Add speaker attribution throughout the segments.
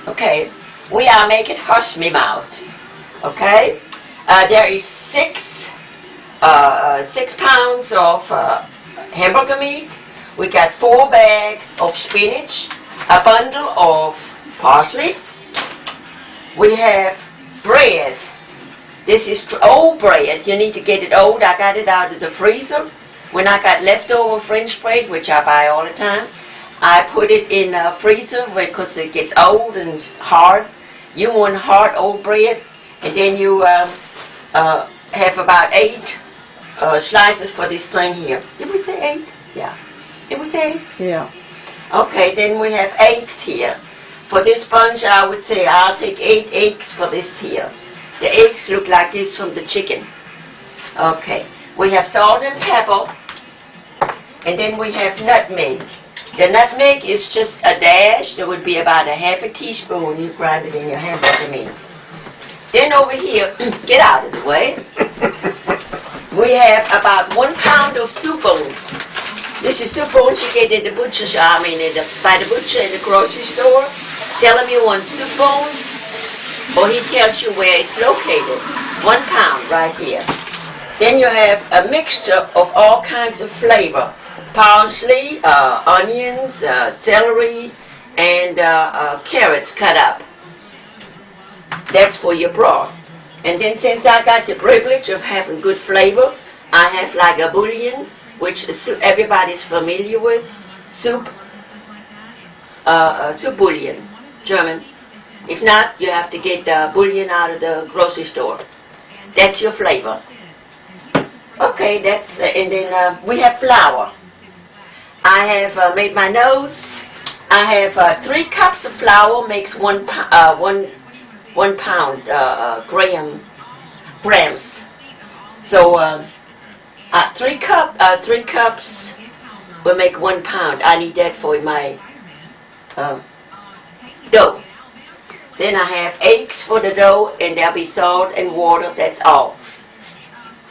Speaker 1: Okay, we are making hush me mouth. Okay, there is 6 pounds of hamburger meat. We got 4 bags of spinach, a bundle of parsley. We have bread. This is old bread. You need to get it old. I got it out of the freezer. When I got leftover French bread, which I buy all the time, I put it in a freezer because it gets old and hard. You want hard old bread, and then you have about 8 slices for this thing here. Did we say 8? Yeah. Did we say 8?
Speaker 2: Yeah.
Speaker 1: Okay, then we have eggs here. For this bunch, I would say I'll take 8 eggs for this here. The eggs look like this from the chicken. Okay, we have salt and pepper, and then we have nutmeg. The nutmeg is just a dash. There would be about a half a teaspoon. You grind it in your hamburger meat. Then over here, get out of the way, we have about 1 pound of soup bones. This is soup bones you get at the butcher's, by the butcher in the grocery store. Tell him you want soup bones, or he tells you where it's located. 1 pound right here. Then you have a mixture of all kinds of flavor. Parsley, onions, celery, and carrots cut up. That's for your broth. And then since I got the privilege of having good flavor, I have like a bouillon, which everybody's familiar with. Soup bouillon, German. If not, you have to get the bouillon out of the grocery store. That's your flavor. Okay, and then we have flour. I have made my notes. I have 3 cups of flour makes 1 pound grams. So 3 cups will make 1 pound. I need that for my dough. Then I have eggs for the dough, and there'll be salt and water. That's all.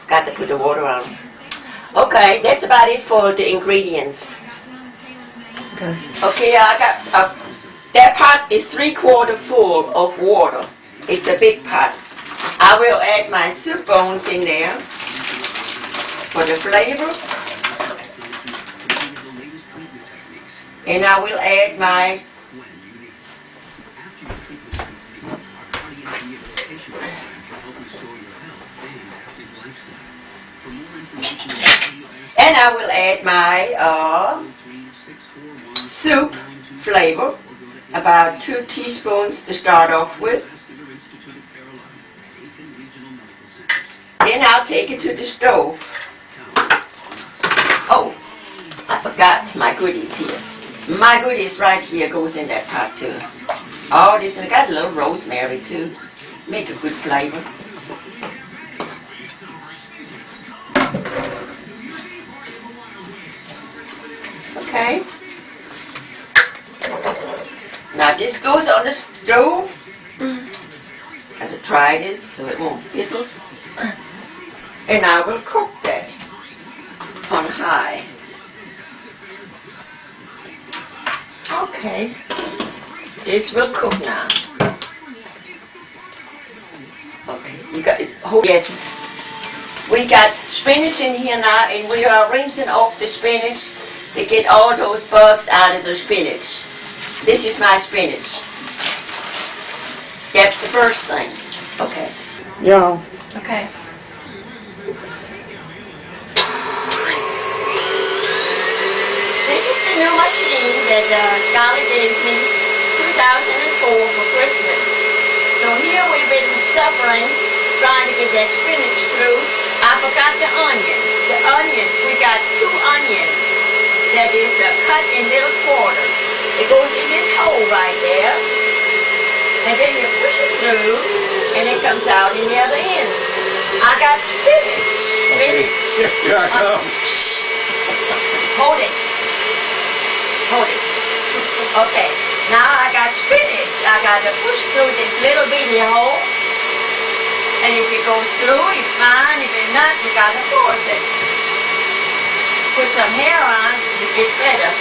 Speaker 1: Got to put the water on. Okay, that's about it for the ingredients. Okay, I got that pot is 3/4 full of water. It's a big pot. I will add my soup bones in there for the flavor, and I will add my soup flavor, about 2 teaspoons to start off with. Then I'll take it to the stove. Oh, I forgot my goodies here. My goodies right here goes in that pot too. All this, and I got a little rosemary too. Make a good flavor. Okay. Now this goes on the stove. Got to try this so it won't fizzle. And I will cook that on high. Okay. This will cook now. Okay. You got it. Yes. We got spinach in here now, and we are rinsing off the spinach to get all those bugs out of the spinach. This is my spinach. That's the first thing. Okay.
Speaker 2: Yeah.
Speaker 1: Okay. This is the new machine that Scarlett gave me 2004 for Christmas. So here we've been suffering trying to get that spinach through. I forgot the onions. The onions, we got 2 onions that is cut in little quarters. It goes in this hole right there, and then you push it through, and it comes out in the other end. I got spinach.
Speaker 3: Okay, here I come.
Speaker 1: Hold it. Hold it. Okay, now I got spinach. I got to push through this little bitty hole, and if it goes through, it's fine. If it's not, you got to force it. Put some hair on, it gets better.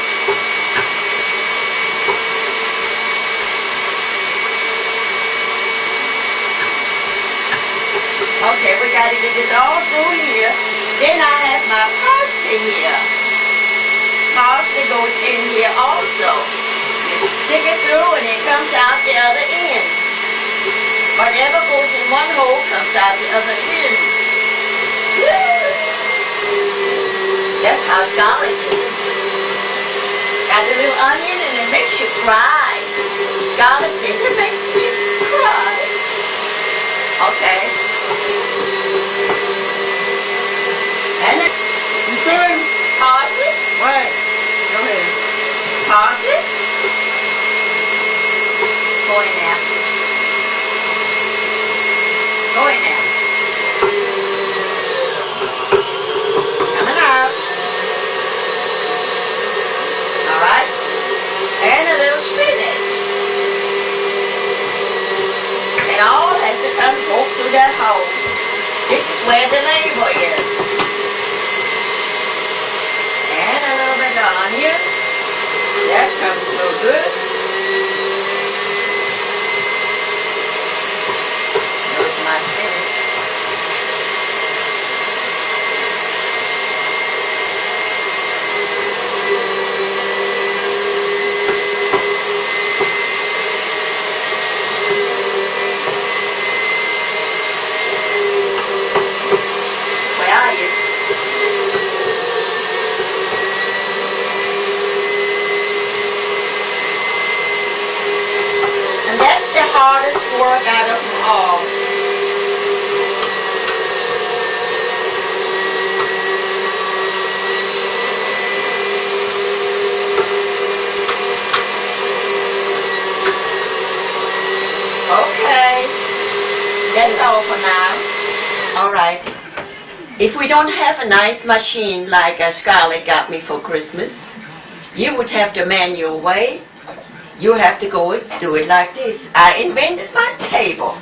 Speaker 1: Okay, we got to get this all through here. Then I have my parsley here. Parsley goes in here also. You stick it through and it comes out the other end. Whatever goes in one hole comes out the other end. That's how scarlet is. Got a little onion and it makes you cry. Scarlet says it makes me cry. Okay. And then parsley.
Speaker 3: Right. Go ahead.
Speaker 1: Parsley. Go in there. Go in there. Coming out. All right. And a little spinach. And all has to come go through that hole. This is where the label is. And a little bit of onion. That comes through good. There's my spinach. Where are you? And that's the hardest work out of them all. Okay, that's all for now. All right. If we don't have a nice machine like Scarlett got me for Christmas, you would have the manual way. You have to go and do it like this. I invented my table.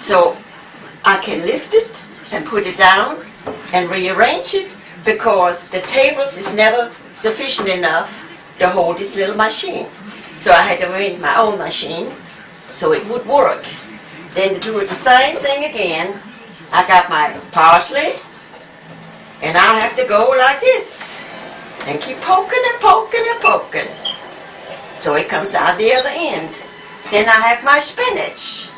Speaker 1: So I can lift it and put it down and rearrange it because the tables is never sufficient enough to hold this little machine. So I had to invent my own machine so it would work. Then to do the same thing again, I got my parsley and I have to go like this and keep poking and poking and poking. So it comes out the other end. Then I have my spinach.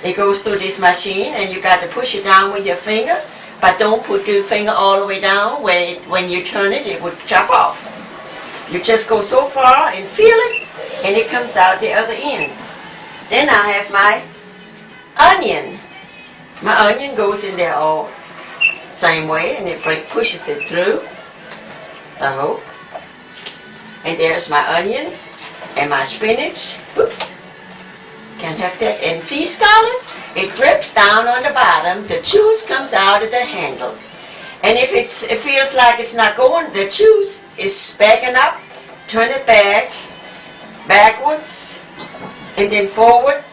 Speaker 1: It goes through this machine and you got to push it down with your finger, but don't put your finger all the way down where when you turn it, it would chop off. You just go so far and feel it and it comes out the other end. Then I have my onion. My onion goes in there all same way and it pushes it through. I hope. And there's my onion and my spinach. Oops. Can't have that. And see, Scarlett? It drips down on the bottom. The juice comes out of the handle. And if it feels like it's not going, the juice is backing up. Turn it back, backwards, and then forward.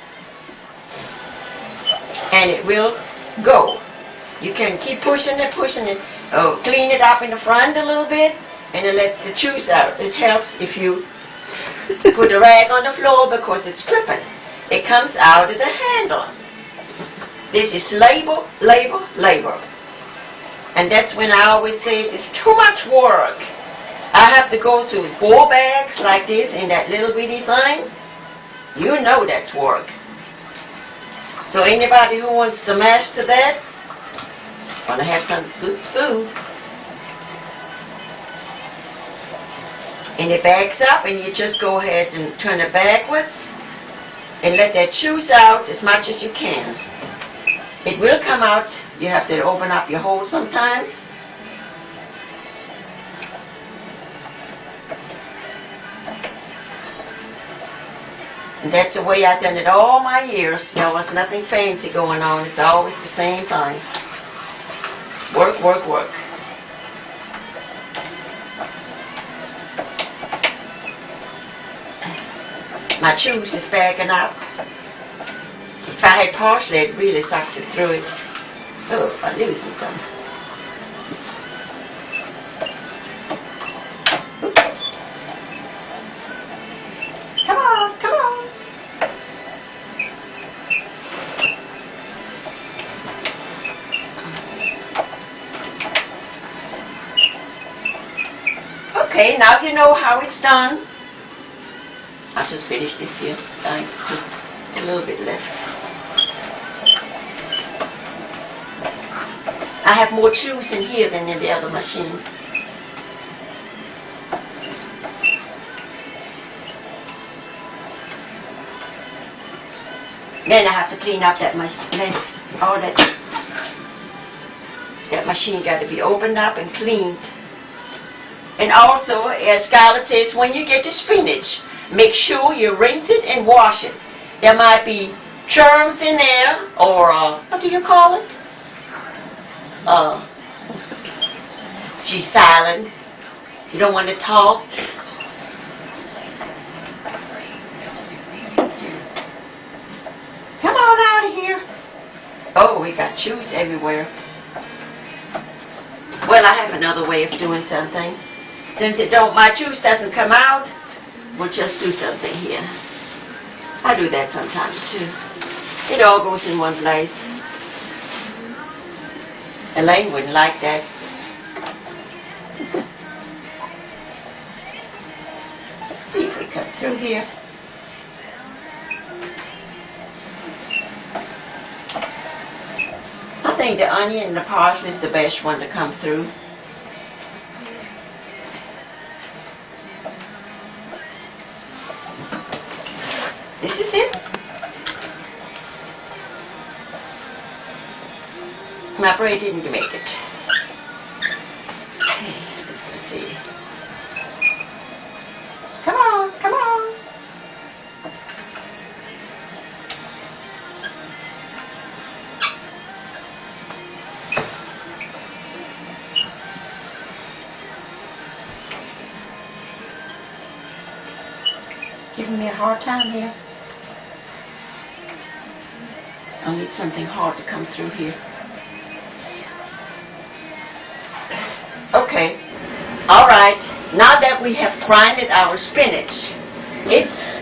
Speaker 1: And it will go. You can keep pushing it, pushing it. Oh, clean it up in the front a little bit, and it lets the juice out. It helps if you put a rag on the floor because it's dripping. It comes out of the handle. This is labor, labor, labor. And that's when I always say it's too much work. I have to go through 4 bags like this in that little bitty thing. You know that's work. So anybody who wants to master that, want to have some good food. And it backs up and you just go ahead and turn it backwards and let that juice out as much as you can. It will come out. You have to open up your hole sometimes. And that's the way I've done it all my years. There was nothing fancy going on. It's always the same thing. Work, work, work. My juice is backing up. If I had parsley, it really sucks it through it. Oh, I'm losing some. Oops. Come on, come on. Okay, now you know how it's done. I'll just finish this here. Just a little bit left. I have more juice in here than in the other machine. Then I have to clean up that mess. All that machine got to be opened up and cleaned. And also, as Scarlett says, when you get the spinach, make sure you rinse it and wash it. There might be germs in there, or what do you call it? She's silent. You don't want to talk. Come on out of here. Oh, we got juice everywhere. Well, I have another way of doing something. Since my juice doesn't come out, we'll just do something here. I do that sometimes too. It all goes in one place. Elaine wouldn't like that. See if we cut through here. I think the onion and the parsley is the best one to come through. This is it. My braid didn't make it. Okay, let's go see. Come on, come on. Giving me a hard time here. I'll need something hard to come through here. Okay, all right. Now that we have grinded our spinach,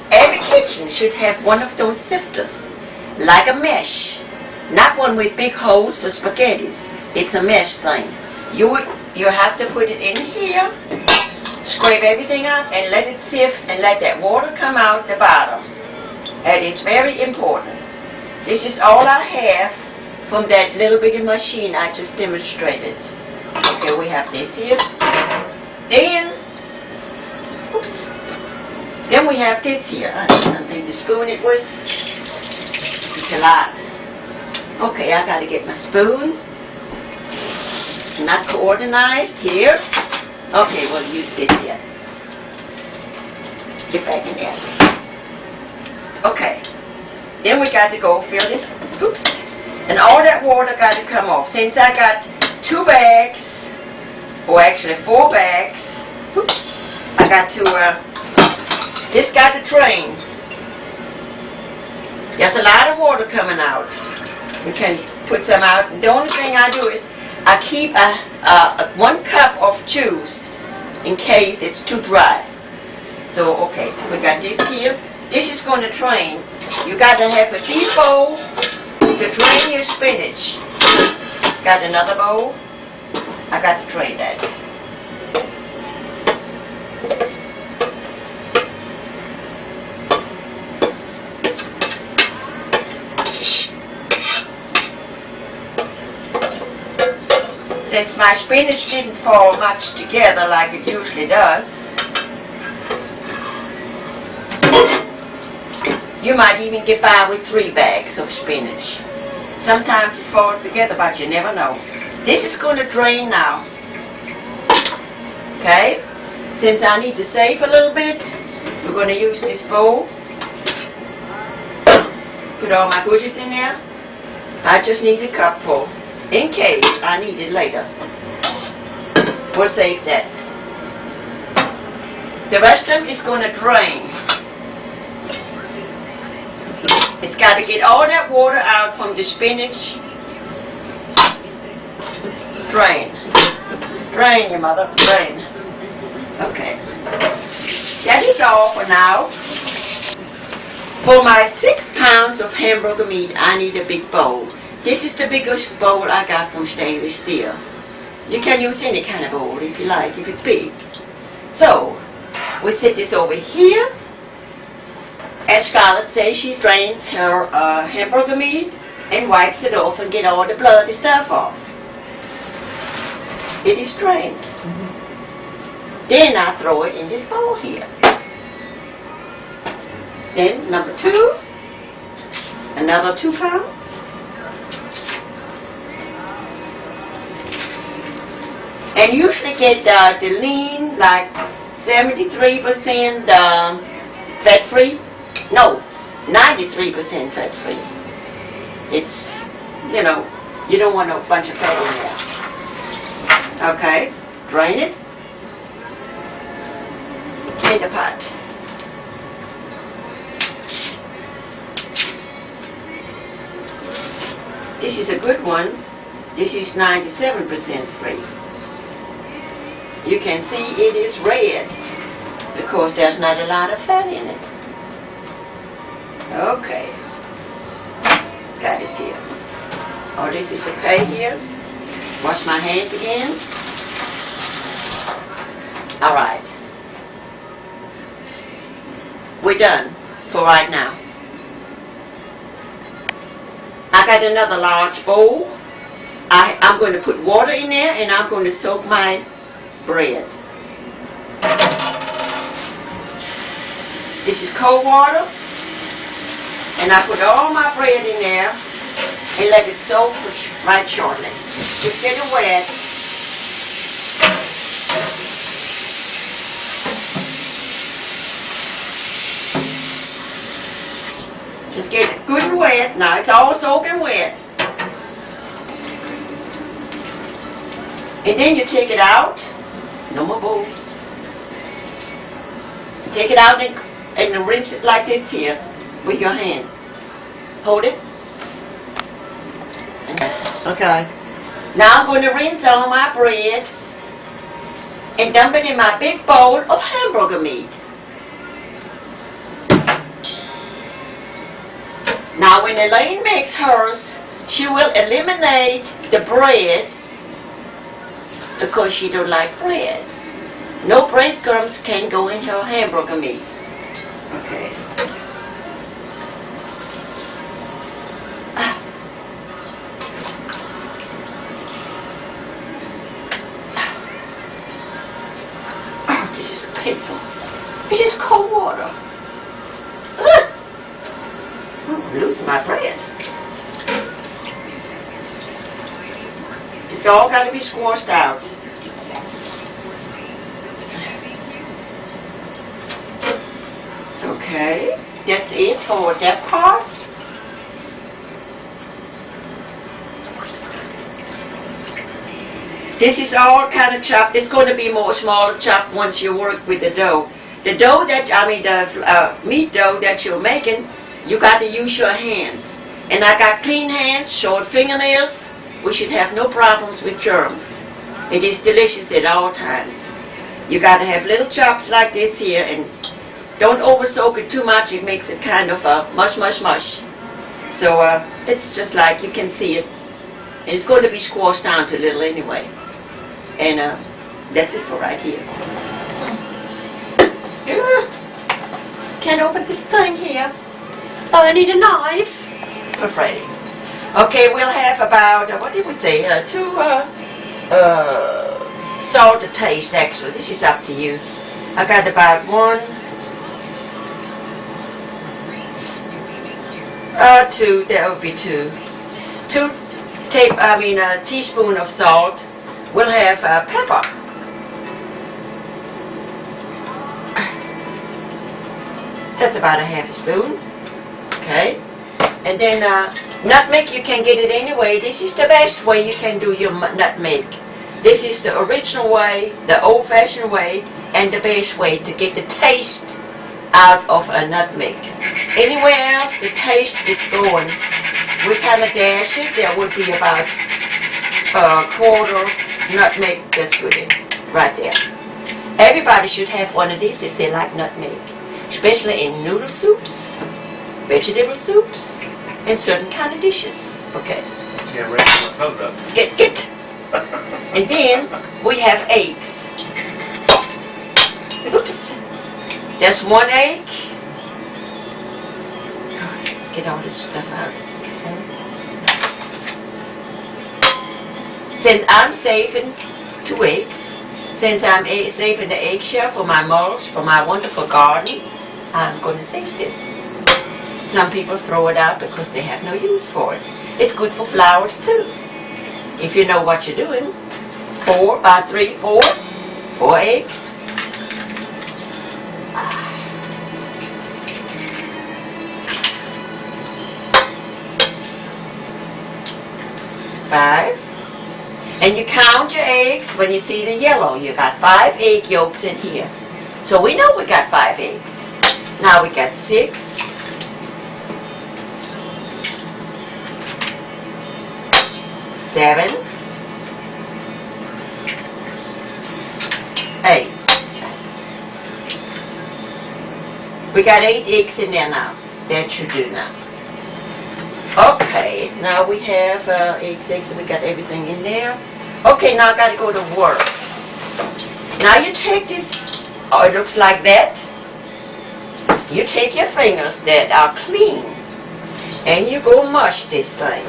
Speaker 1: every kitchen should have one of those sifters, like a mesh, not one with big holes for spaghetti. It's a mesh thing. You have to put it in here, scrape everything out, and let it sift, and let that water come out the bottom. That is very important. This is all I have from that little bitty machine I just demonstrated. Okay, we have this here. Then we have this here. I need something to spoon it with. It's a lot. Okay, I gotta get my spoon. Not coordinated here. Okay, we'll use this here. Get back in there. Okay. Then we got to go fill this. Oops. And all that water got to come off. Since I got 2 bags, or actually 4 bags, oops, I got to, this got to drain. There's a lot of water coming out. We can put some out. The only thing I do is I keep 1 cup of juice in case it's too dry. So, okay, we got this here. This is going to drain. You got to have a deep bowl to drain your spinach. Got another bowl? I got to drain that. Since my spinach didn't fall much together like it usually does, you might even get by with 3 bags of spinach. Sometimes it falls together, but you never know. This is going to drain now. Okay? Since I need to save a little bit, we're going to use this bowl. Put all my goodies in there. I just need a cup full, in case I need it later. We'll save that. The rest of it is going to drain. It's got to get all that water out from the spinach. Drain. Drain, your mother. Drain. Okay. That is all for now. For my 6 pounds of hamburger meat, I need a big bowl. This is the biggest bowl I got from Stainless Steel. You can use any kind of bowl if you like, if it's big. So, we set this over here. As Scarlett says, she drains her hamburger meat and wipes it off and get all the bloody stuff off. It is drained. Then I throw it in this bowl here. Then number 2, another 2 pounds. And usually get the lean, like 73% fat-free. No, 93% fat-free. It's, you know, you don't want a bunch of fat in there. Okay, drain it. In the pot. This is a good one. This is 97% free. You can see it is red because there's not a lot of fat in it. Okay. Got it here. Oh, this is okay here. Wash my hands again. All right. We're done for right now. I got another large bowl. I'm going to put water in there and I'm going to soak my bread. This is cold water. And I put all my bread in there and let it soak right shortly. Just get it wet. Just get it good and wet. Now it's all soaking wet. And then you take it out. No more bowls. Take it out and rinse it like this here with your hand. Hold it.
Speaker 3: Okay.
Speaker 1: Now I'm going to rinse all my bread and dump it in my big bowl of hamburger meat. Now when Elaine makes hers, she will eliminate the bread because she don't like bread. No breadcrumbs can go in her hamburger meat. Okay. This is painful. It is cold water. I'm losing my bread. It's all got to be squashed out. Okay, that's it for that part. This is all kind of chopped. It's going to be more smaller chopped once you work with the dough. The dough that, the meat dough that you're making, you got to use your hands. And I got clean hands, short fingernails. We should have no problems with germs. It is delicious at all times. You got to have little chops like this here, and don't over soak it too much. It makes it kind of mush. So it's just like you can see it. And it's going to be squashed down to a little anyway. And that's it for right here. Can't open this thing here. Oh, I need a knife for Freddie. Okay, we'll have about, what did we say, 2 salt to taste, actually. This is up to you. I got about 2, that would be 2. 2 teaspoon of salt. We'll have pepper. That's about a half a spoon. Okay. And then nutmeg, you can get it anyway. This is the best way you can do your nutmeg. This is the original way, the old-fashioned way, and the best way to get the taste out of a nutmeg. Anywhere else, the taste is going. We kind of dash it. There would be about a quarter nutmeg. That's good in right there. Everybody should have one of these if they like nutmeg, especially in noodle soups, vegetable soups, and certain kind of dishes. Okay.
Speaker 2: Yeah, ready for my cover up.
Speaker 1: Get. And then we have eggs. Oops. There's 1 egg. Get all this stuff out. Okay. Since I'm saving 2 eggs, since I'm saving the eggshell for my mulch, for my wonderful garden, I'm going to save this. Some people throw it out because they have no use for it. It's good for flowers too, if you know what you're doing. 4 by 3, 4 eggs. 5. And you count your eggs when you see the yellow. You got 5 egg yolks in here. So we know we got 5 eggs. Now we got 6. 7. 8. We got 8 eggs in there now. That should do now. Okay, now we have 8, 6, and we got everything in there. Okay, now I got to go to work. Now you take this, oh, it looks like that. You take your fingers that are clean, and you go mush this thing.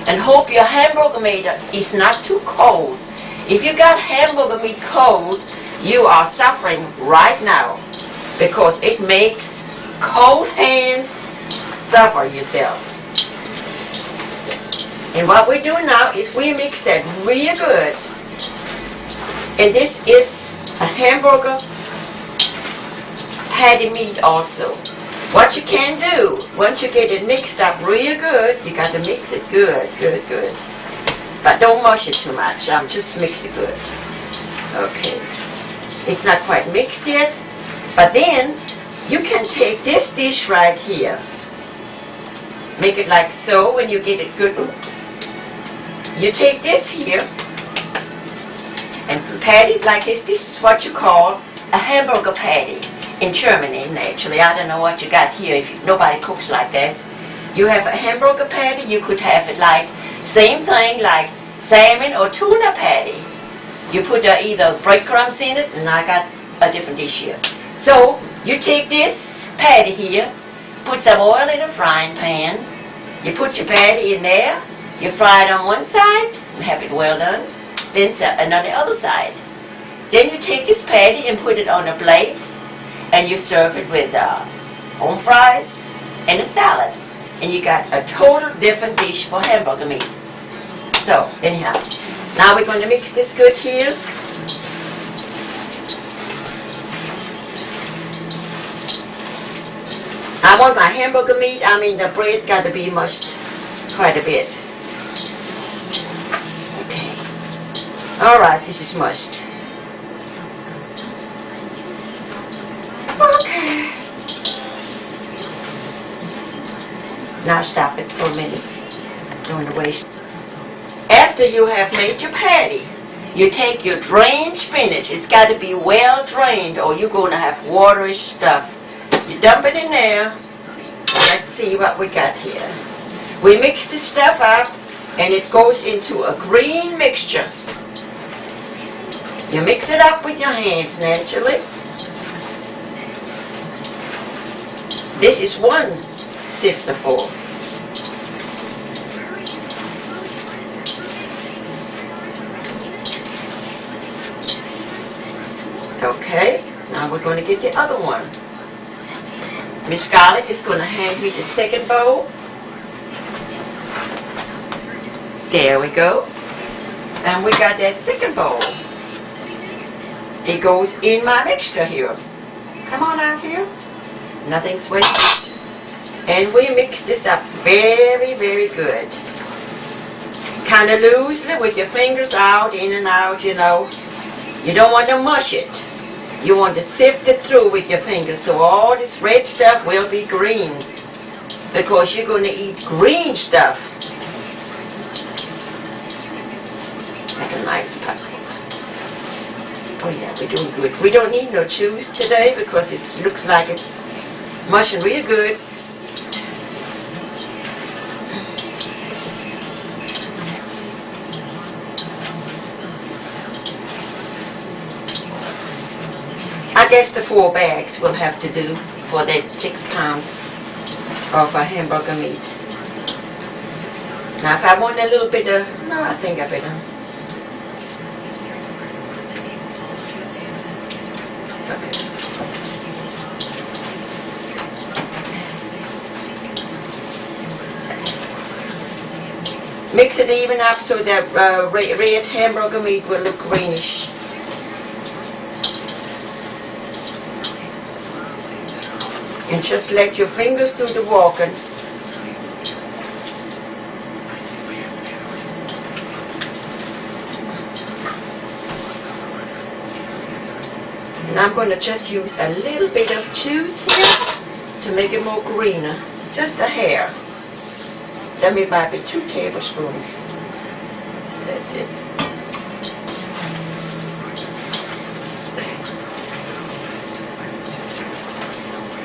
Speaker 1: And hope your hamburger meat is not too cold. If you got hamburger meat cold, you are suffering right now, because it makes cold hands suffer yourself. And what we're doing now is we mix that real good. And this is a hamburger patty meat also. What you can do, once you get it mixed up real good, you got to mix it good. But don't mush it too much. Just mix it good. Okay. It's not quite mixed yet. But then, you can take this dish right here. Make it like so when you get it good. Oops. You take this here and pat it like this. This is what you call a hamburger patty in Germany, naturally. I don't know what you got here. Nobody cooks like that. You have a hamburger patty. You could have it like, same thing like salmon or tuna patty. You put either breadcrumbs in it, and I got a different dish here. So, you take this patty here, put some oil in a frying pan. You put your patty in there. You fry it on one side, and have it well done, then on the other side. Then you take this patty and put it on a plate, and you serve it with home fries and a salad. And you got a total different dish for hamburger meat. So, anyhow, now we're going to mix this good here. I want my hamburger meat, the bread got to be mushed quite a bit. Alright, this is mushed. Okay. Now stop it for a minute. Don't want to waste. After you have made your patty, you take your drained spinach. It's got to be well drained or you're going to have watery stuff. You dump it in there. Let's see what we got here. We mix this stuff up and it goes into a green mixture. You mix it up with your hands naturally. This is 1 sifter full. Okay, now we're going to get the other one. Miss Scarlett is going to hand me the second bowl. There we go. And we got that second bowl. It goes in my mixture here. Come on out here. Nothing's wasted. And we mix this up very, very good. Kind of loosely with your fingers out, in and out, you know. You don't want to mush it. You want to sift it through with your fingers so all this red stuff will be green. Because you're going to eat green stuff. Like a nice puzzle. Oh yeah, we're doing good. We don't need no chews today because it looks like it's mushing real good. I guess the 4 bags will have to do for that 6 pounds of hamburger meat. Now, if I want a little bit of, no, I think I better. Okay. Mix it even up so that red hamburger meat will look greenish. And just let your fingers do the walking. And I'm going to just use a little bit of juice here to make it more greener. Just a hair. That might be 2 tablespoons. That's it.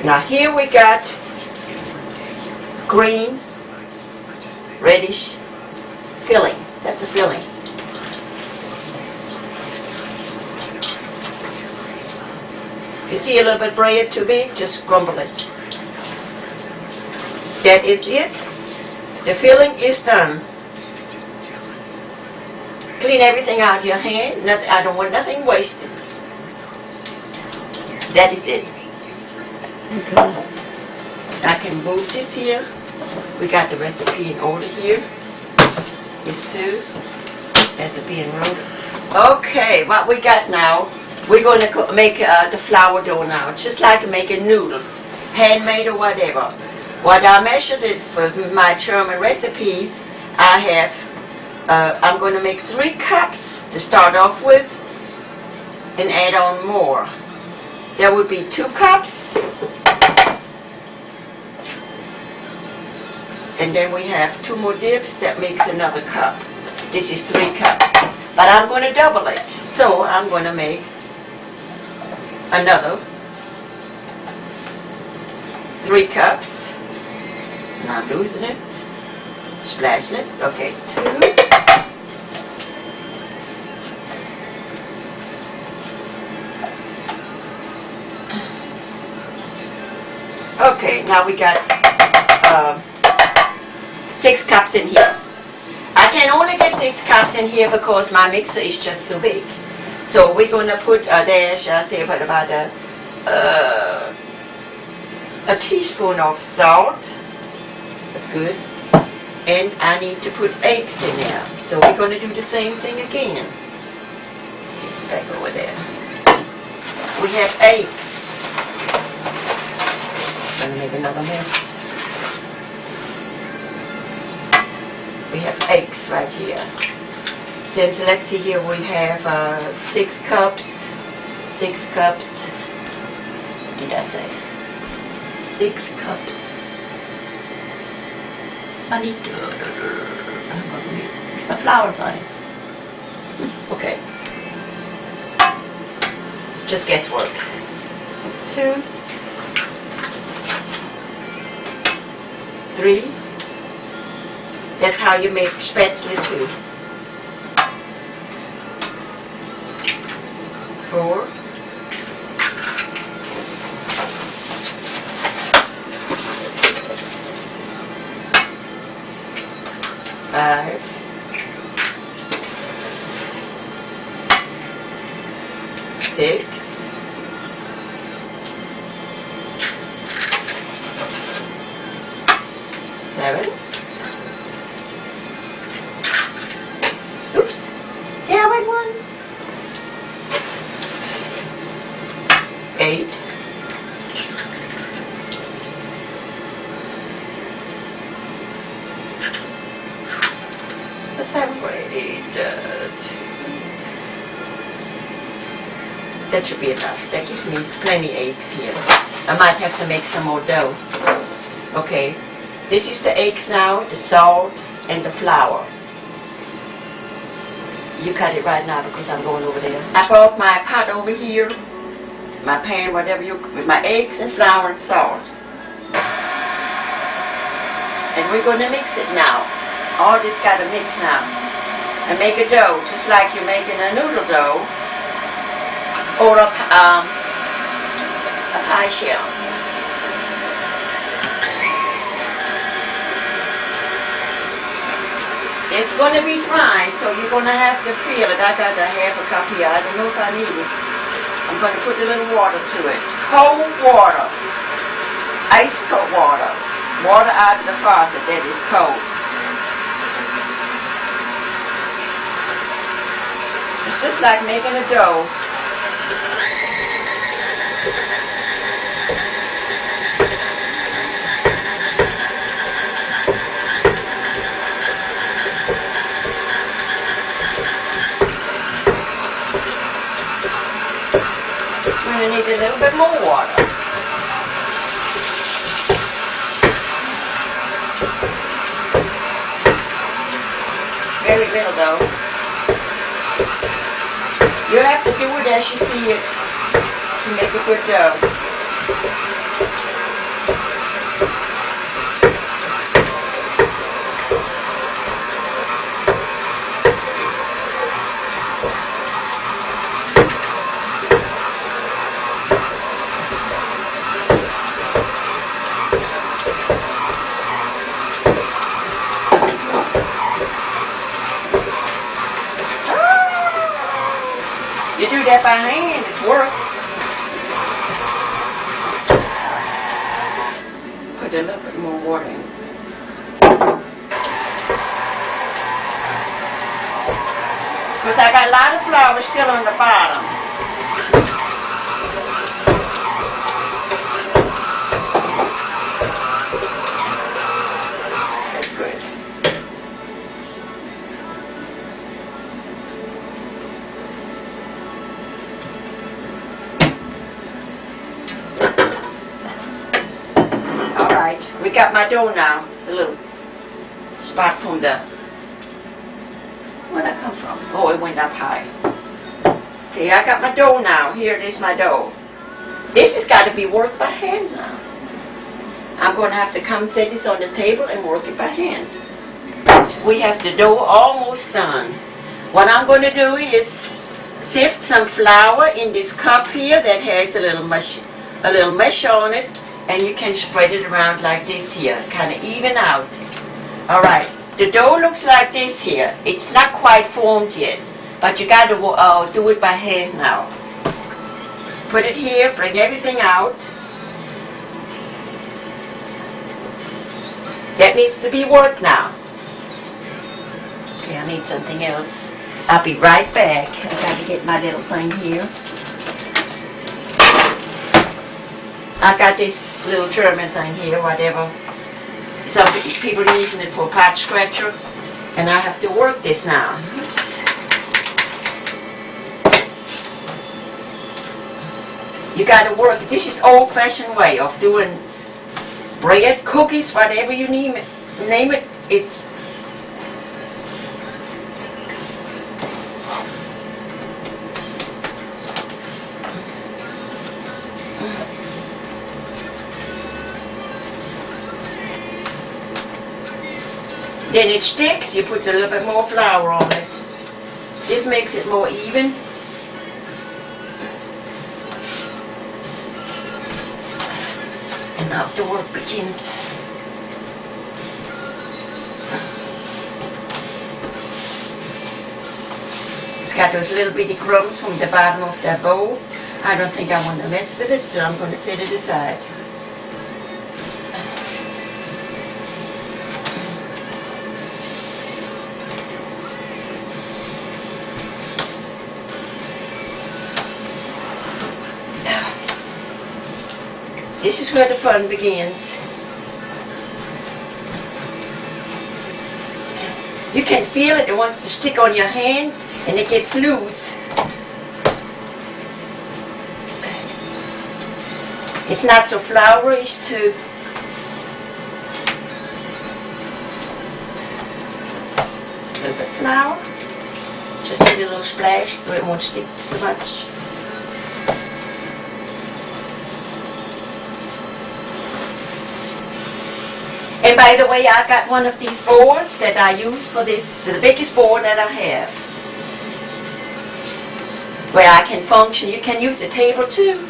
Speaker 1: Now here we got green, reddish filling. That's the filling. You see a little bit bread too big? Just crumble it. That is it. The filling is done. Clean everything out of your hand. I don't want nothing wasted. That is it. Okay. I can move this here. We got the recipe in order here. This too. Recipe in order. Okay, what we got now, we're going to make the flour dough now. Just like making noodles, handmade or whatever. What I measured it for my German recipes, I'm going to make 3 cups to start off with and add on more. There would be 2 cups. And then we have 2 more dips, that makes another cup. This is 3 cups. But I'm going to double it. So I'm going to make another 3 cups. And I'm losing it. Splashing it. Okay, 2. Okay, now we got 6 cups in here. I can only get 6 cups in here because my mixer is just so big. So we're going to put a dash, I say about a teaspoon of salt. That's good. And I need to put eggs in there. So we're going to do the same thing again. Back over there. We have eggs. Going to make another mess. We have eggs right here. Since, let's see here, we have 6 cups. 6 cups. What did I say? 6 cups. I need to... It's my flour time. Okay. Just guesswork. 2. 3. That's how you make spätzle too. 4. 5. 6. 7. Oops. Yeah, I went 1. 8. 8. That should be enough. That gives me plenty eggs here. I might have to make some more dough. Okay. This is the eggs now, the salt, and the flour. You cut it right now because I'm going over there. I brought my pot over here, my pan, whatever you, with my eggs and flour and salt. And we're going to mix it now. All this got to mix now. And make a dough, just like you're making a noodle dough or a a pie shell. It's going to be dry, so you're going to have to feel it. I got a half a cup here. I don't know if I need it. I'm going to put a little water to it. Cold water. Ice cold water. Water out of the faucet that is cold. It's just like making a dough. We're going to need a little bit more water. Very little though. You have to do it as you see it to make a good dough. You do that by hand, it's work. Put a little bit more water in. Because I got a lot of flour still on the bottom. That's good. We got my dough now. It's a little spot from the... Where'd that come from? Oh, it went up high. Okay, I got my dough now. Here it is, my dough. This has got to be worked by hand now. I'm going to have to come set this on the table and work it by hand. We have the dough almost done. What I'm going to do is sift some flour in this cup here that has a little mesh on it. And you can spread it around like this here, kind of even out. All right, the dough looks like this here. It's not quite formed yet, but you got to do it by hand now. Put it here, bring everything out. That needs to be worked now. Okay, I need something else. I'll be right back. I got to get my little thing here. I got this little German thing here, whatever. Some people are using it for a pot scratcher, and I have to work this now. You got to work. This is old-fashioned way of doing bread, cookies, whatever you name it. It's then it sticks, you put a little bit more flour on it. This makes it more even. And now the work begins. It's got those little bitty crumbs from the bottom of that bowl. I don't think I want to mess with it, so I'm going to set it aside. This is where the fun begins. You can feel it. It wants to stick on your hand and it gets loose. It's not so flourish too. A little bit of flour. Just need a little splash so it won't stick so much. And by the way, I got one of these boards that I use for this, the biggest board that I have, where I can function. You can use a table too,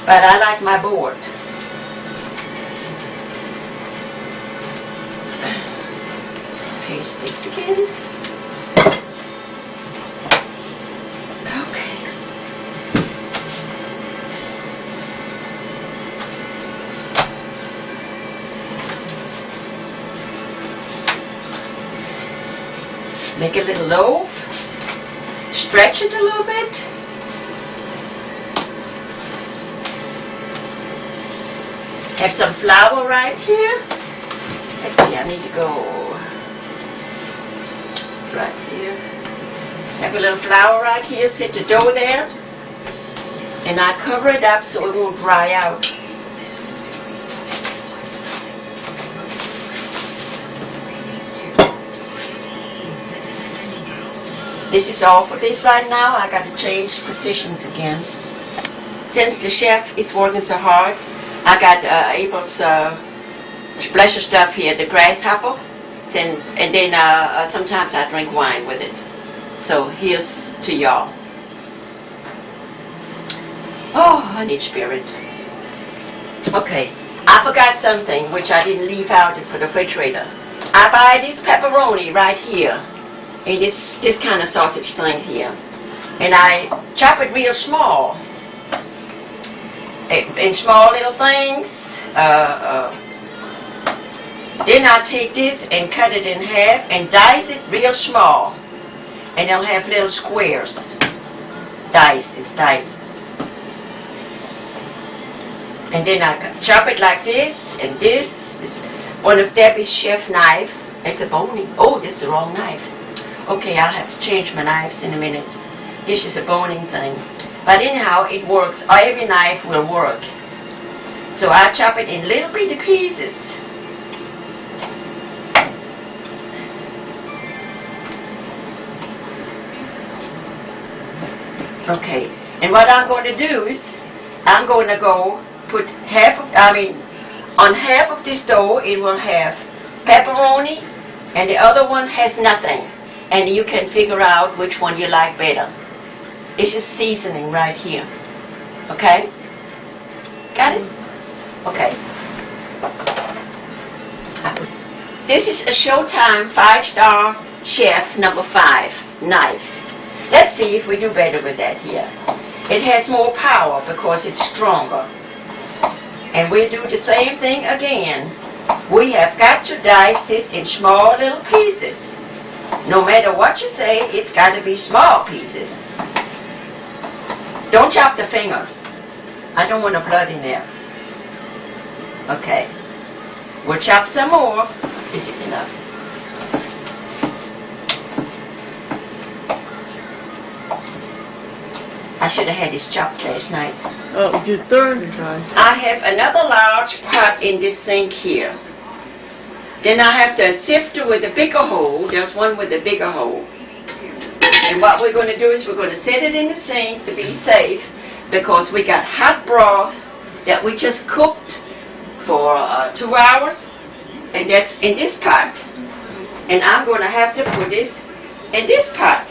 Speaker 1: but I like my board. Paste this again. Okay. Make a little loaf. Stretch it a little bit. Have some flour right here. Actually, I need to go right here. Have a little flour right here. Set the dough there. And I cover it up so it won't dry out. This is all for this right now. I got to change positions again. Since the chef is working so hard, I got April's pleasure stuff here, the grasshopper, and then sometimes I drink wine with it. So here's to y'all. Oh, I need spirit. Okay, I forgot something which I didn't leave out for the refrigerator. I buy this pepperoni right here, in this kind of sausage thing here, and I chop it real small, in small little things. Then I take this and cut it in half and dice it real small, and it'll have little squares. It's diced. And then I chop it like this, and this is one of Debbie's chef knife. It's a bony. Oh, this is the wrong knife. Okay, I'll have to change my knives in a minute. This is a boning thing. But anyhow, it works. Every knife will work. So I chop it in little bitty pieces. Okay, and what I'm going to do is, I'm going to go put on half of this dough it will have pepperoni, and the other one has nothing. And you can figure out which one you like better. It's just seasoning right here. Okay? Got it? Okay. This is a Showtime 5-star chef number 5 knife. Let's see if we do better with that here. It has more power because it's stronger. And we'll do the same thing again. We have got to dice this in small little pieces. No matter what you say, it's got to be small pieces. Don't chop the finger. I don't want the blood in there. Okay. We'll chop some more. This is enough. I should have had this chopped last night.
Speaker 3: Oh, you turned it on.
Speaker 1: I have another large pot in this sink here. Then I have the sifter with a bigger hole. There's one with a bigger hole. And what we're going to do is we're going to set it in the sink to be safe, because we got hot broth that we just cooked for 2 hours, and that's in this pot. And I'm going to have to put it in this pot.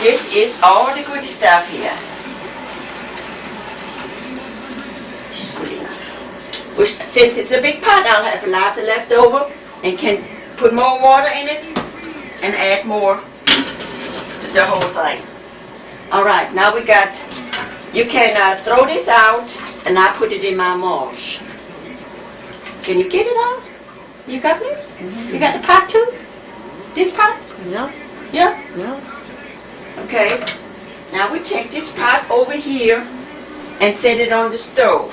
Speaker 1: This is all the good stuff here. She's good enough. Since it's a big pot, I'll have a lot left over and can put more water in it and add more to the whole thing. Alright, now we got, you can throw this out and I put it in my mulch. Can you get it out? You got me?
Speaker 3: Mm-hmm.
Speaker 1: You got the pot too? This pot?
Speaker 3: Yeah,
Speaker 1: Yeah?
Speaker 3: yeah.
Speaker 1: Okay, now we take this pot over here and set it on the stove.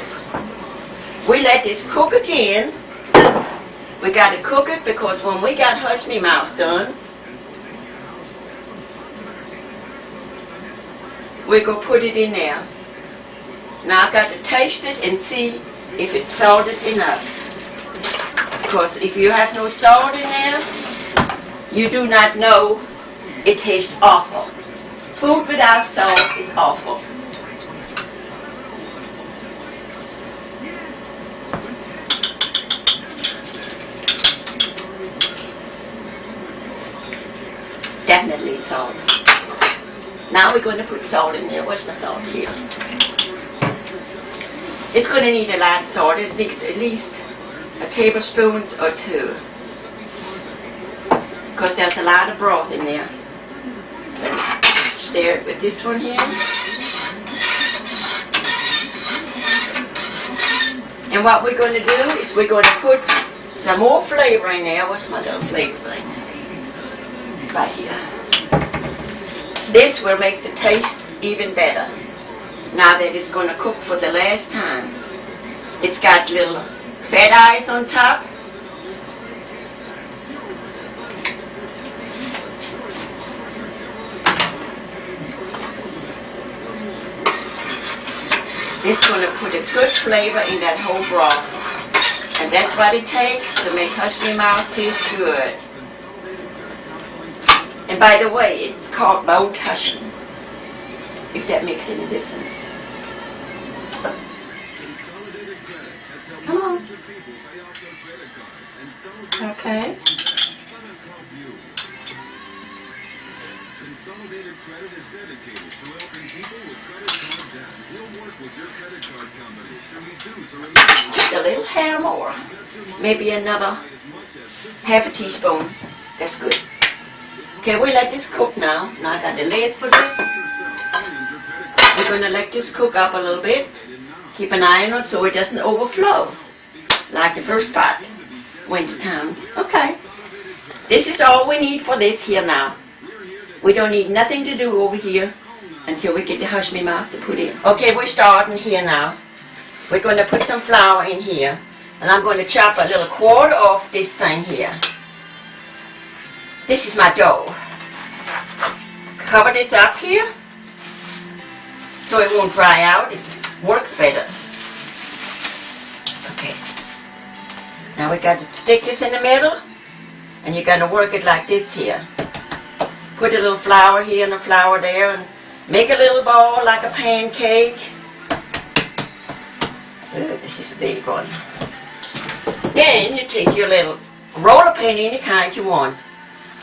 Speaker 1: We let this cook again. We got to cook it because when we got Hush Me Mouth done, we're going to put it in there. Now I got to taste it and see if it's salted enough. Because if you have no salt in there, you do not know, it tastes awful. Food without salt is awful. Definitely salt. Now we're going to put salt in there. Where's my salt here? It's going to need a lot of salt. It needs at least a tablespoon or 2. Because there's a lot of broth in there. Stir it with this one here. And what we're going to do is we're going to put some more flavor in there. What's my little flavor thing? Right here. This will make the taste even better. Now that it's going to cook for the last time. It's got little fat eyes on top. This is going to put a good flavor in that whole broth. And that's what it takes to make Hush Me Mouth taste good. And by the way, it's called Mouth Hushing, if that makes any difference. Come on. Okay.
Speaker 4: Consolidated Credit is dedicated to helping people with credit card debt. We'll work with your credit card companies to reduce or eliminate.
Speaker 1: Just a little hair more. Maybe another half a teaspoon. That's good. Okay, we let this cook now. Now I got the lid for this. We're going to let this cook up a little bit. Keep an eye on it so it doesn't overflow. Like the first pot went to town. Okay. This is all we need for this here now. We don't need nothing to do over here until we get the Hush Me Mouth to put in. Okay, we're starting here now. We're going to put some flour in here. And I'm going to chop a little quarter off this thing here. This is my dough. Cover this up here so it won't dry out. It works better. Okay. Now we got to stick this in the middle. And you're going to work it like this here. Put a little flour here and a flour there and make a little ball like a pancake. Ooh, this is a big one. Then you take your little roller pin any kind you want.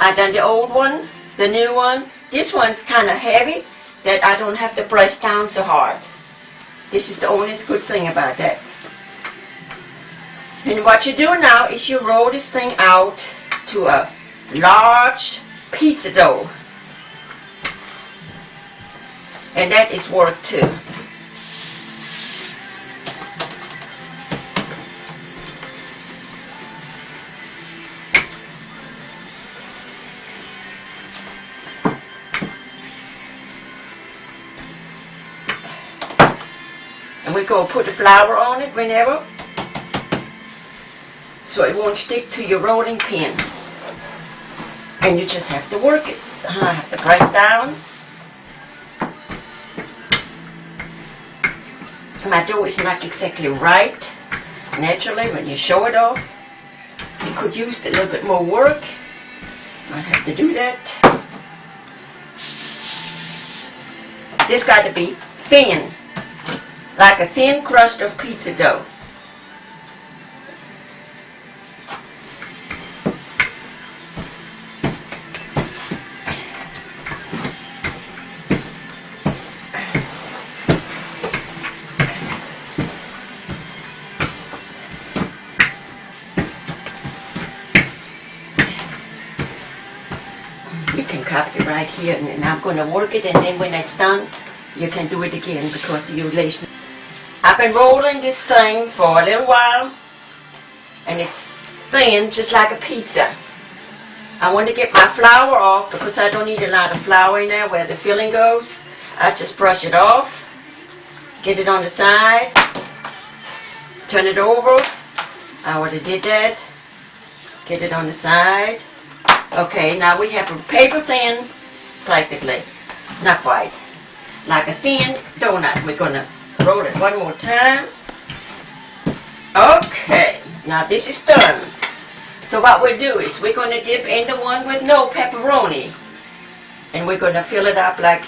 Speaker 1: I've done the old one, the new one. This one's kind of heavy that I don't have to press down so hard. This is the only good thing about that. And what you do now is you roll this thing out to a large pizza dough. And that is work too. And we go put the flour on it whenever, so it won't stick to your rolling pin. And you just have to work it. I have to press down. My dough is not exactly right. Naturally, when you show it off, you could use a little bit more work. Might have to do that. This got to be thin, like a thin crust of pizza dough. You can cut it right here, and I'm going to work it, and then when it's done, you can do it again because you're lazy. I've been rolling this thing for a little while, and it's thin, just like a pizza. I want to get my flour off because I don't need a lot of flour in there where the filling goes. I just brush it off, get it on the side, turn it over. I already did that. Get it on the side. Okay, now we have a paper thin, practically, not quite, like a thin donut. We're going to roll it one more time. Okay, now this is done. So what we'll do is we're going to dip in the one with no pepperoni. And we're going to fill it up like,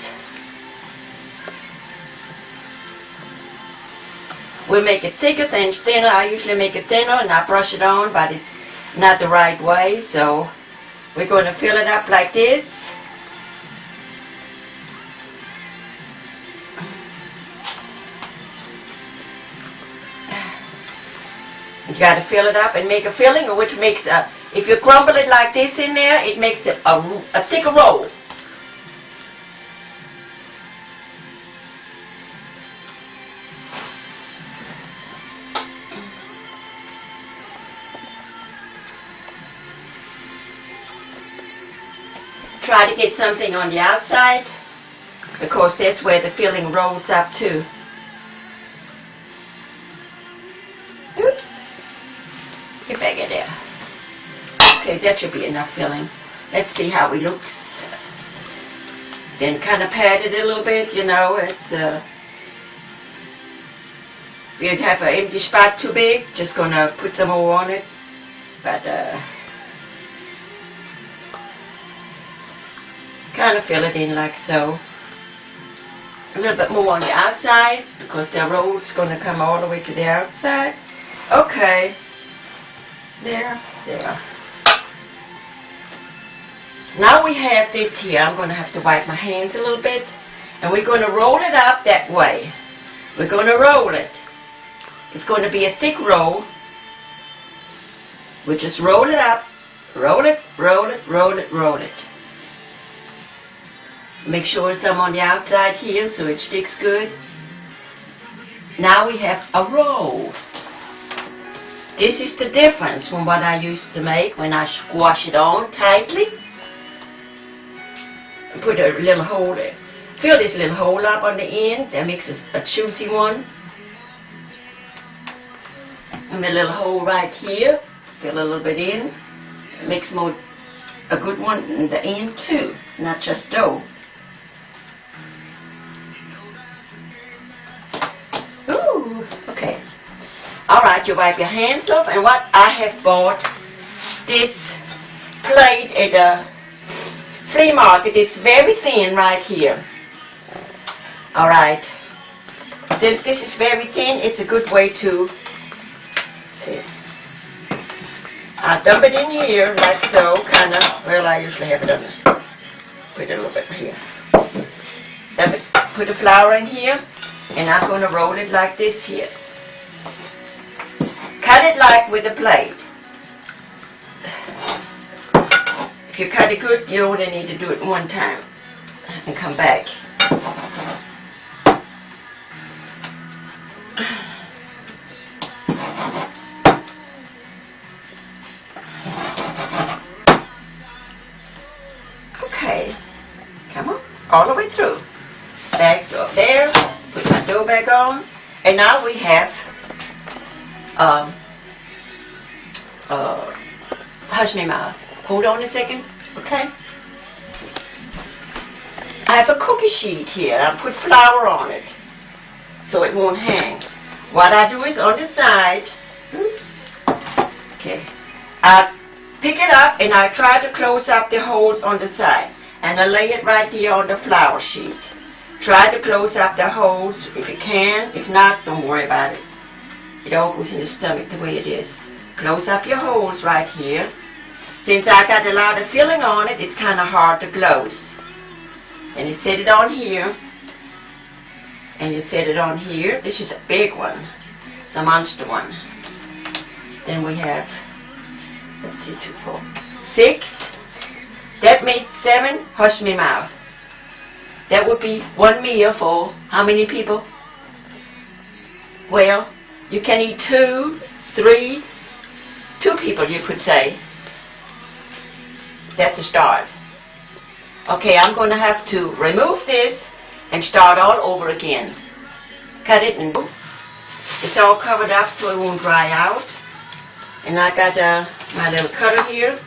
Speaker 1: we'll make it thicker, thinner. I usually make it thinner and I brush it on, but it's not the right way. So we're going to fill it up like this. You got to fill it up and make a filling, which makes if you crumble it like this in there, it makes it a thicker roll. Try to get something on the outside, because that's where the filling rolls up to. Oops. Get back in there. Okay, that should be enough filling. Let's see how it looks. Then kind of pat it a little bit, you know. It's if you have an empty spot too big, just gonna put some more on it. But kind of fill it in like so. A little bit more on the outside, because the roll's gonna come all the way to the outside. Okay. There. Now we have this here. I'm going to have to wipe my hands a little bit. And we're going to roll it up that way. We're going to roll it. It's going to be a thick roll. We just roll it up. Roll it, roll it, roll it, roll it. Make sure it's some on the outside here so it sticks good. Now we have a roll. This is the difference from what I used to make when I squash it on tightly. Put a little hole there. Fill this little hole up on the end. That makes a juicy one. And the little hole right here. Fill a little bit in. It makes a good one in the end too. Not just dough. Ooh, okay. Alright, you wipe your hands off, and what I have bought, this plate at a flea market. It's very thin right here. Alright, since this is very thin, it's a good way to, I dump it in here like so, kind of, well, I usually have it on the, put it a little bit here. Dump it, put the flour in here, and I'm going to roll it like this here. Cut it like with a plate. If you cut it good, you only need to do it one time and come back. Okay, come on, all the way through. Back up there, put my dough back on, and now we have hush me mouth. Hold on a second, okay? I have a cookie sheet here. I put flour on it so it won't hang. What I do is on the side, oops, okay, I pick it up and I try to close up the holes on the side, and I lay it right here on the flour sheet. Try to close up the holes if you can. If not, don't worry about it. It all goes in the stomach the way it is. Close up your holes right here. Since I got a lot of filling on it, it's kind of hard to close. And you set it on here. And you set it on here. This is a big one. It's a monster one. Then we have, let's see, 2, 4, 6. That makes 7 hush me mouth. That would be one meal for how many people? Well, you can eat 2, 3, 2 people, you could say. That's a start. Okay, I'm going to have to remove this and start all over again. Cut it, and it's all covered up so it won't dry out. And I got my little cutter here,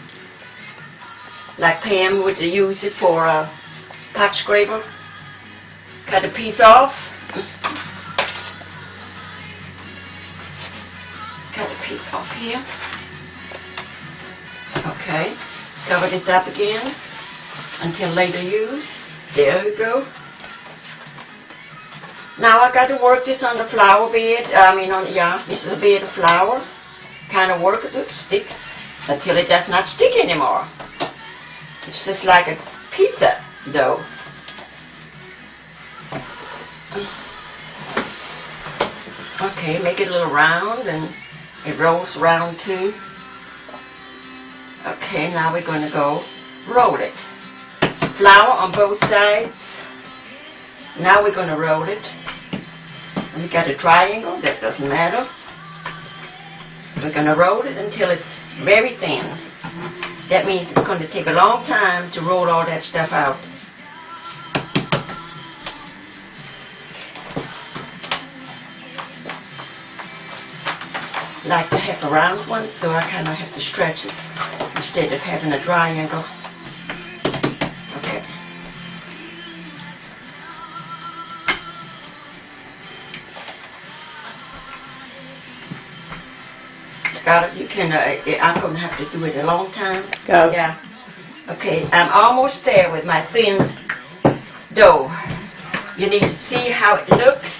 Speaker 1: like Pam would use it for a pot scraper. Cut a piece off. Cut a piece off here. Okay. Cover this up again until later use. There you go. Now I got to work this on the flour bed. This is a bed of flour. Kind of work it so it sticks until it does not stick anymore. It's just like a pizza dough. Okay, make it a little round and It rolls around too. Okay, now we're going to go roll it. Flour on both sides. Now we're going to roll it. And we got a triangle, that doesn't matter. We're going to roll it until it's very thin. That means it's going to take a long time to roll all that stuff out. I like to have a round one, so I kind of have to stretch it instead of having a triangle. Okay. Scarlett, you can, I'm going to have to do it a long time.
Speaker 3: Go.
Speaker 1: Yeah. Okay, I'm almost there with my thin dough. You need to see how it looks.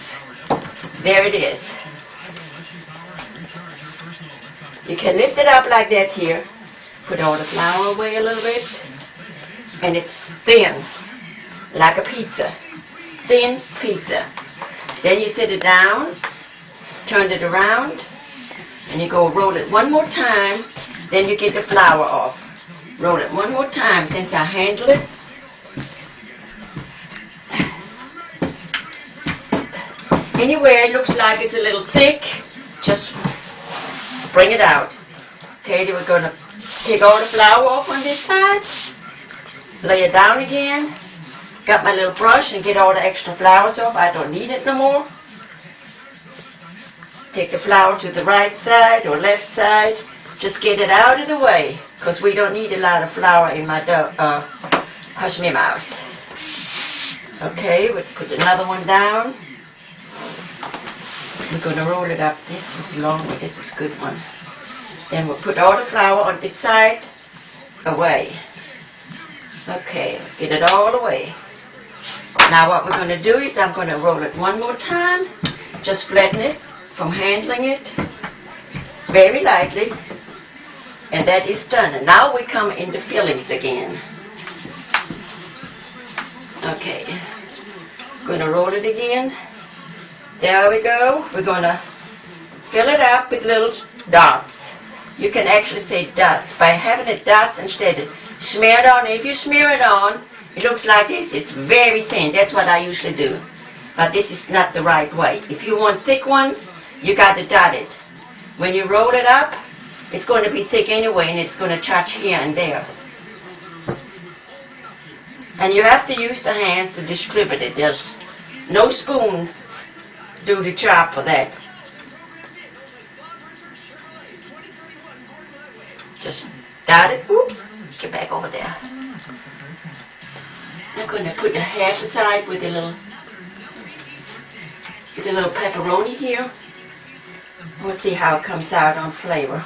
Speaker 1: There it is. You can lift it up like that here. Put all the flour away a little bit. And it's thin, like a pizza. Thin pizza. Then you set it down, turn it around, and you go roll it one more time. Then you get the flour off. Roll it one more time since I handle it. Anywhere it looks like it's a little thick, just bring it out. Okay, we're going to take all the flour off on this side. Lay it down again. Got my little brush and get all the extra flours off. I don't need it no more. Take the flour to the right side or left side. Just get it out of the way, because we don't need a lot of flour in my dough. Hush me mouse. Okay, we'll put another one down. We're going to roll it up. This is long, but this is a good one. Then we'll put all the flour on this side away. Okay, get it all away. Now what we're going to do is I'm going to roll it one more time. Just flatten it from handling it very lightly. And that is done. And now we come into fillings again. Okay. Going to roll it again. There we go. We're going to fill it up with little dots. You can actually say dots by having it dots instead of smear it on. If you smear it on, it looks like this. It's very thin. That's what I usually do. But this is not the right way. If you want thick ones, you got to dot it. When you roll it up, it's going to be thick anyway, and it's going to touch here and there. And you have to use the hands to distribute it. There's no spoon do the job for that. Just dot it. Oops. Get back over there. I'm going to put the half aside with a little pepperoni here. We'll see how it comes out on flavor.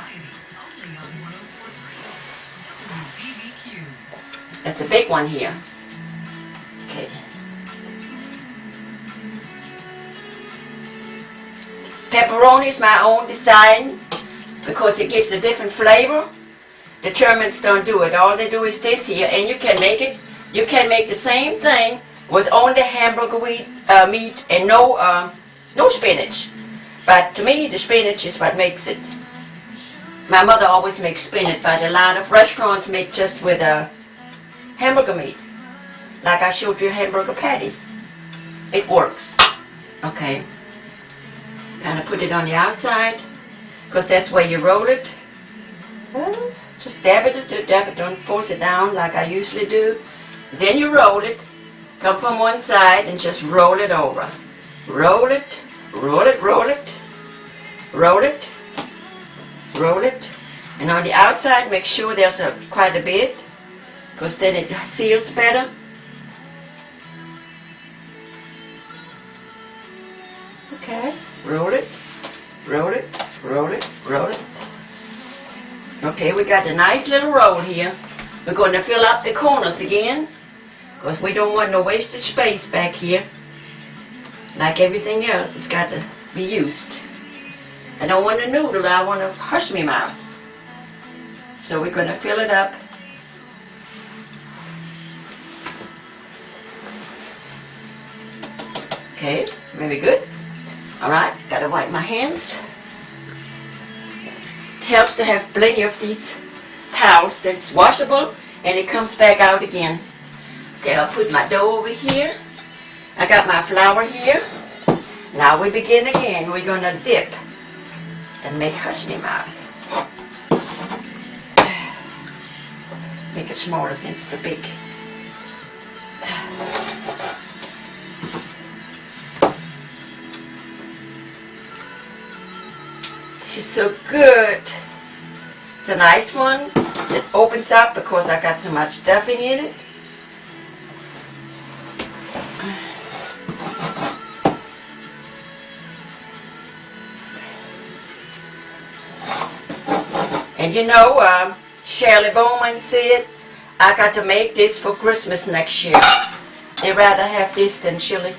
Speaker 1: That's a big one here. Okay. Pepperoni is my own design because it gives a different flavor. The Germans don't do it. All they do is this here, and you can make it. You can make the same thing with only hamburger meat and no spinach. But to me, the spinach is what makes it. My mother always makes spinach, but a lot of restaurants make just with hamburger meat. Like I showed you hamburger patties. It works. Okay. Kind of put it on the outside, because that's where you roll it. Just dab it, don't force it down like I usually do. Then you roll it, come from one side and just roll it over. Roll it, roll it, roll it, roll it, roll it. And on the outside, make sure there's quite a bit, because then it seals better. Okay, roll it, roll it, roll it, roll it. Okay, we got a nice little roll here. We're going to fill up the corners again, because we don't want no wasted space back here. Like everything else, it's got to be used. I don't want a noodle, I want to hush me mouth. So we're going to fill it up. Okay, very good. Alright, got to wipe my hands. helps to have plenty of these towels that's washable, and it comes back out again. Okay, I'll put my dough over here. I got my flour here. Now we begin again. We're going to dip and make hush me mouth. Make it smaller since it's so big. This is so good. It's a nice one. It opens up because I got so much stuffing in it. And you know, Shirley Bowman said, I got to make this for Christmas next year. They'd rather have this than chili.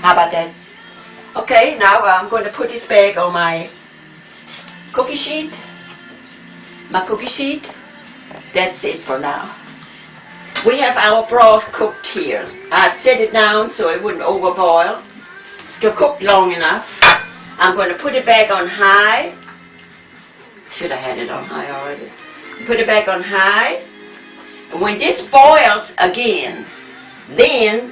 Speaker 1: How about that? Okay, now I'm going to put this bag on my cookie sheet. My cookie sheet. That's it for now. We have our broth cooked here. I set it down so it wouldn't overboil. It's cooked long enough. I'm going to put it back on high. Should have had it on high already. Put it back on high. And when this boils again, then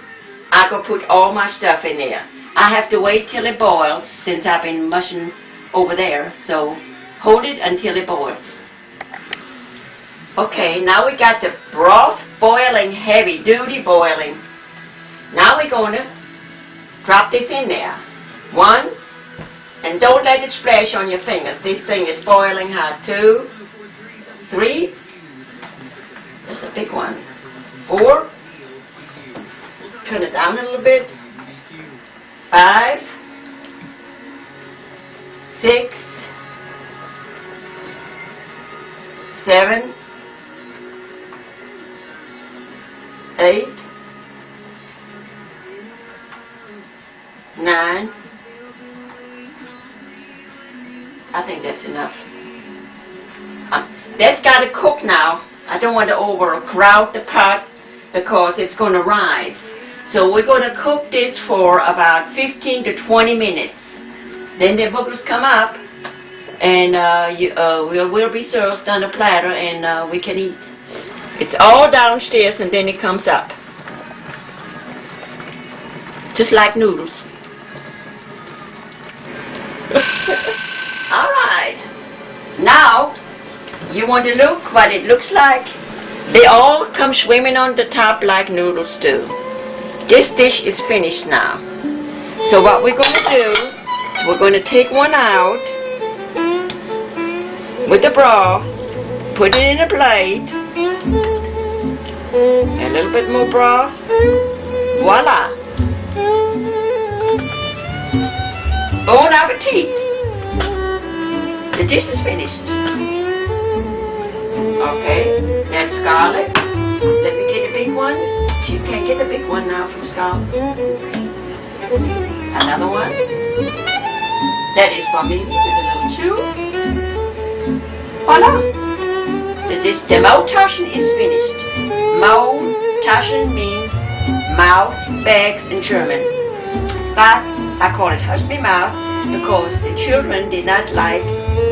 Speaker 1: I go put all my stuff in there. I have to wait till it boils since I've been mushing over there. So hold it until it boils. Okay, now we got the broth boiling, heavy duty boiling. Now we're going to drop this in there. 1, and don't let it splash on your fingers. This thing is boiling hot. 2, 3, that's a big one. 4, turn it down a little bit. 5, 6, 7, 8, 9. I think that's enough. That's got to cook now. I don't want to overcrowd the pot because it's going to rise. So we're going to cook this for about 15 to 20 minutes. Then the bubbles come up, and we'll be served on a platter, and we can eat. It's all downstairs, and then it comes up. Just like noodles. All right. Now, you want to look what it looks like? They all come swimming on the top like noodles do. This dish is finished now. So what we're going to do is we're going to take one out with the broth, put it in a plate, a little bit more broth. Voila. Bon appetit. The dish is finished. Okay, that's Scarlett. Let me get a big one. You can't get a big one now from Scarlett. Another one. That is for me with a little juice. Voila. The Maultaschen is finished. Maultaschen means mouth bags in German. But I call it hush me mouth because the children did not like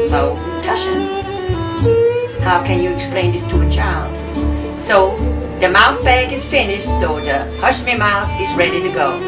Speaker 1: Maultaschen. How can you explain this to a child? So the mouth bag is finished, so the hush me mouth is ready to go.